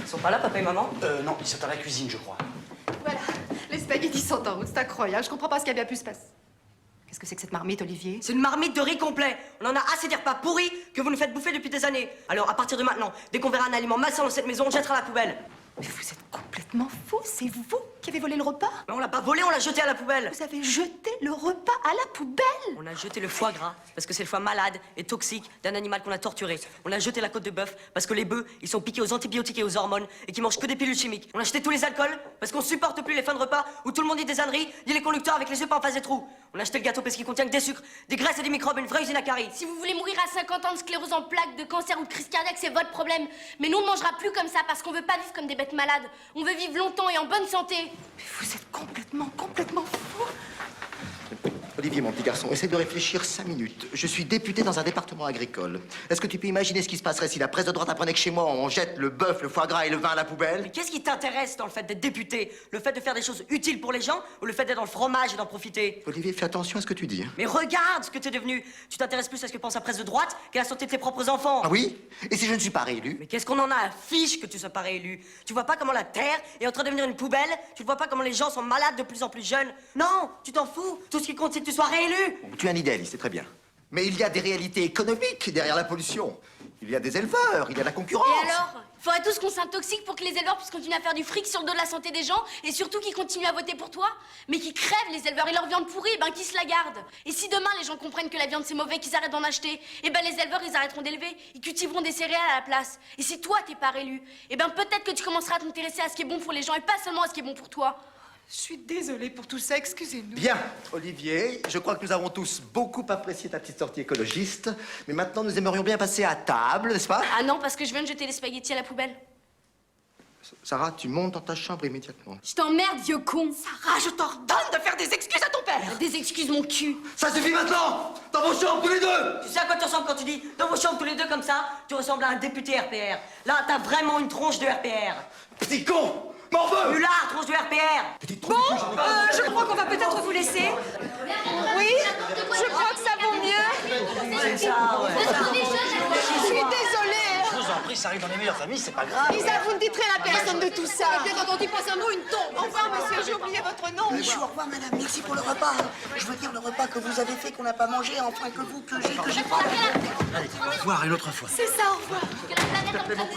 Ils sont pas là, papa et maman? Non, ils sont à la cuisine, je crois. Voilà, les spaghettis sont en route, c'est incroyable. Je comprends pas ce qui a bien pu se passer. Qu'est-ce que c'est que cette marmite, Olivier? C'est une marmite de riz complet. On en a assez des repas pourris que vous nous faites bouffer depuis des années. Alors, à partir de maintenant, dès qu'on verra un aliment malsain dans cette maison, on le jettera à la poubelle. Mais vous êtes complètement fou, c'est vous qui avez volé le repas? Mais on l'a pas volé, on l'a jeté à la poubelle. Vous avez jeté le repas à la poubelle? On a jeté le foie gras parce que c'est le foie malade et toxique d'un animal qu'on a torturé. On a jeté la côte de bœuf parce que les bœufs, ils sont piqués aux antibiotiques et aux hormones et qui mangent que des pilules chimiques. On a jeté tous les alcools parce qu'on supporte plus les fins de repas où tout le monde dit des âneries, dit les conducteurs avec les yeux pas en face des trous. On a jeté le gâteau parce qu'il contient que des sucres, des graisses et des microbes, une vraie usine à caries. Si vous voulez mourir à 50 ans de sclérose en plaques, de cancer ou de crise cardiaque, c'est votre problème. Mais nous, on ne mangera plus comme ça parce qu'on veut pas vivre comme des bêtes malades. On veut vivre longtemps et en bonne santé. Mais vous êtes complètement fou. Olivier, mon petit garçon, essaie de réfléchir 5 minutes. Je suis député dans un département agricole. Est-ce que tu peux imaginer ce qui se passerait si la presse de droite apprenait que chez moi, on jette le bœuf, le foie gras et le vin à la poubelle? Mais qu'est-ce qui t'intéresse dans le fait d'être député? Le fait de faire des choses utiles pour les gens ou le fait d'être dans le fromage et d'en profiter? Olivier, fais attention à ce que tu dis. Mais regarde ce que t'es devenu. Tu t'intéresses plus à ce que pense la presse de droite qu'à la santé de tes propres enfants. Ah oui? Et si je ne suis pas réélu? Mais qu'est-ce qu'on en a à fiche que tu sois pas réélu? Tu vois pas comment la terre est en train de devenir une poubelle? Tu vois pas comment les gens sont malades de plus en plus jeunes? Non, tu t'en fous. Tout ce qui compte, c'est que tu sois réélu. Tu es un idéaliste, c'est très bien. Mais il y a des réalités économiques derrière la pollution. Il y a des éleveurs, il y a la concurrence. Et alors? Faudrait tous qu'on s'intoxique pour que les éleveurs puissent continuer à faire du fric sur le dos de la santé des gens et surtout qu'ils continuent à voter pour toi? Mais qui crèvent les éleveurs et leur viande pourrie, ben qui se la gardent? Et si demain les gens comprennent que la viande c'est mauvais, qu'ils arrêtent d'en acheter, et ben les éleveurs ils arrêteront d'élever, ils cultiveront des céréales à la place. Et si toi t'es pas réélu, et ben peut-être que tu commenceras à t'intéresser à ce qui est bon pour les gens et pas seulement à ce qui est bon pour toi. Je suis désolée pour tout ça, excusez-nous. Bien, Olivier, je crois que nous avons tous beaucoup apprécié ta petite sortie écologiste, mais maintenant nous aimerions bien passer à table, n'est-ce pas? Ah non, parce que je viens de jeter les spaghettis à la poubelle. Sarah, tu montes dans ta chambre immédiatement. Je t'emmerde, vieux con. Sarah, je t'ordonne de faire des excuses à ton père. Des excuses, mon cul. Ça suffit maintenant! Dans vos chambres, tous les deux! Tu sais à quoi tu ressembles quand tu dis dans vos chambres tous les deux comme ça? Tu ressembles à un député RPR. Là, t'as vraiment une tronche de RPR. Petit con! M'en veux! Nulard, tronche de RPR. Petite Bon, je crois qu'on va peut-être vous laisser. Oui, je crois que ça vaut mieux. C'est ça, ouais. Je suis désolée. Je vous en prie, ça arrive dans les meilleures familles, c'est pas grave. Lisa, vous ne dites rien à personne de tout ça. Bien entendu, pas un mot, une tombe. Au revoir, monsieur, j'ai oublié votre nom. Monsieur, au revoir, madame. Merci pour le repas. Je veux dire le repas que vous avez fait, qu'on n'a pas mangé, enfin que vous, que j'ai pas. Allez, voir une autre fois. C'est ça, au revoir. Que la planète